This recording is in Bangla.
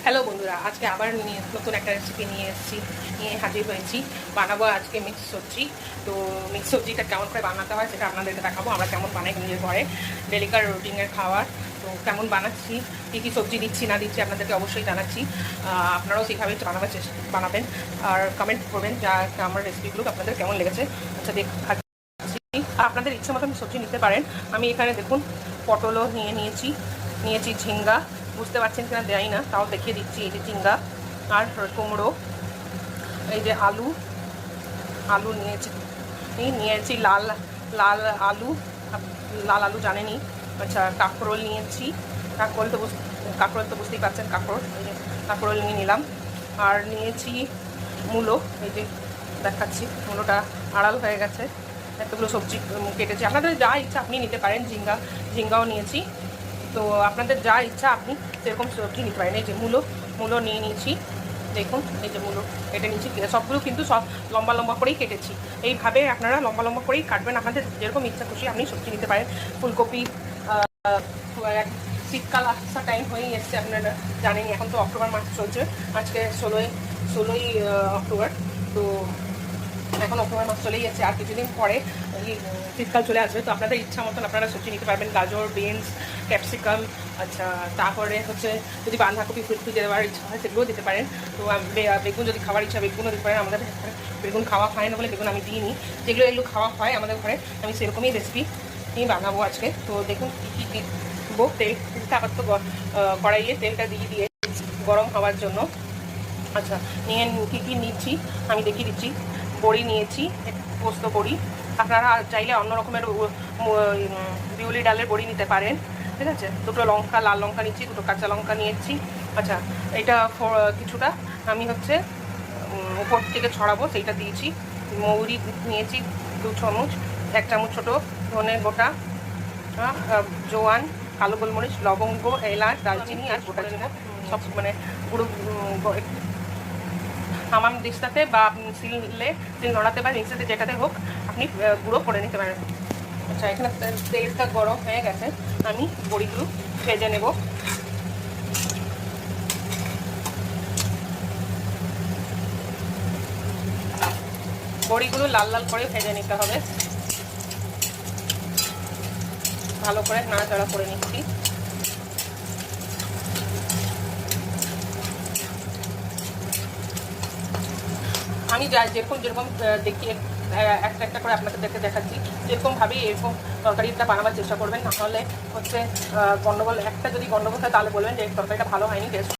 হ্যালো বন্ধুরা, আজকে আবার নতুন একটা রেসিপি নিয়ে হাজির হয়েছি। বানাবো আজকে মিক্স সবজি। তো মিক্স সবজিটা কেমন করে বানাতে হয় সেটা আপনাদেরকে দেখাবো। আমরা কেমন বানাই নিজের ঘরে ডেলিকার রুটিনের খাবার। তো কেমন বানাচ্ছি, কী কী সবজি দিচ্ছি না দিচ্ছি আপনাদেরকে অবশ্যই জানাচ্ছি। আপনারাও সেইভাবেই বানাবেন আর কমেন্ট করবেন যা আমার রেসিপিগুলো আপনাদের কেমন লেগেছে। আচ্ছা দেখাচ্ছি, আপনাদের ইচ্ছে মতন সবজি নিতে পারেন। আমি এখানে দেখুন পটলও নিয়েছি ঝিঙ্গা, বুঝতে পারছেন কিনা দেয় না, তাও দেখিয়ে দিচ্ছি। এই যে ঝিঙ্গা আর কুমড়ো, এই যে আলু নিয়েছি লাল আলু জানেনই। আচ্ছা কাঁকরোল নিয়েছি, কাঁকরোল তো বুঝতেই পারছেন, কাঁকরোল নিয়ে নিলাম। আর নিয়েছি মূলো, এই যে দেখাচ্ছি, মূলোটা আড়াল হয়ে গেছে। এতগুলো সবজি কেটেছি, আপনাদের যা ইচ্ছা আপনি নিতে পারেন। ঝিঙ্গাও নিয়েছি। তো আপনাদের যা ইচ্ছা আপনি সেরকম সবজি নিতে পারেন। এই যে মূলো নিয়ে নিয়েছি, দেখুন এই যে মূলো কেটে নিয়েছি। সবগুলো কিন্তু সব লম্বা লম্বা করেই কেটেছি। এইভাবে আপনারা লম্বা লম্বা করেই কাটবেন, আপনাদের যেরকম ইচ্ছা খুশি আপনি সবজি নিতে পারেন। ফুলকপি, শীতকাল আসার টাইম হয়েই এসছে, আপনারা জানেন। এখন তো অক্টোবর মাস চলছে, আজকে 16ই অক্টোবর। তো এখন অক্টোবর মাস চলেই যাচ্ছে, আর কিছুদিন পরে শীতকাল চলে আসবে। তো আপনাদের ইচ্ছা মতন আপনারা সবজি নিতে পারবেন, গাজর, বিনস, ক্যাপসিকাম। আচ্ছা তারপরে হচ্ছে যদি বাঁধাকপি ফুলকপি দেওয়ার ইচ্ছা হয় সেগুলোও দিতে পারেন। তো বেগুন যদি খাওয়ার ইচ্ছা বেগুনও দিতে পারেন। আমাদের বেগুন খাওয়া হয় না বলে বেগুন আমি দিইনি, যেগুলো এগুলো খাওয়া হয় আমাদের ঘরে আমি সেরকমই রেসিপি বানাবো আজকে। তো দেখুন কী কী দেবো। তেলটা আবার তো কড়াইয়ে তেলটা দিয়ে গরম হওয়ার জন্য। আচ্ছা কী কী নিচ্ছি আমি দেখিয়ে দিচ্ছি। বড়ি নিয়েছি, পোস্ত বড়ি, আপনারা চাইলে অন্য রকমের বিউলি ডালের বড়ি নিতে পারেন, ঠিক আছে। দুটো লঙ্কা, লাল লঙ্কা নিচ্ছি, দুটো কাঁচা লঙ্কা নিয়েছি। আচ্ছা এটা কিছুটা আমি হচ্ছে উপর থেকে ছড়াবো সেইটা দিয়েছি। মৌরি নিয়েছি 2 চামচ, 1 চামচ ছোটো ধনে গোটা, জোয়ান, কালো গোলমরিচ, লবঙ্গ, এলাচ, দারচিনি আর গোটা জিরা সব মানে পুরো হামাম দিস্তাতে বা শিল নোড়াতে বা মিক্সিতে যেটাতে হোক আপনি গুঁড়ো করে নিতে পারেন। আচ্ছা এখানে তেলটা গরম হয়ে গেছে, আমি বড়িগুলো ভেজে নেব। বড়িগুলো লাল লাল করে ভেজে নিতে হবে। ভালো করে নাড়াচাড়া করে নিচ্ছি। আমি যেরকম দেখিয়ে একটা করে আপনাদেরকে দেখাচ্ছি, যেরকমভাবেই এরকম তরকারিটা বানাবার চেষ্টা করবেন। নাহলে হচ্ছে গন্ডগোল, একটা যদি গন্ডগোল হয় তাহলে বলবেন যে তরকারিটা ভালো হয়নি, টেস্ট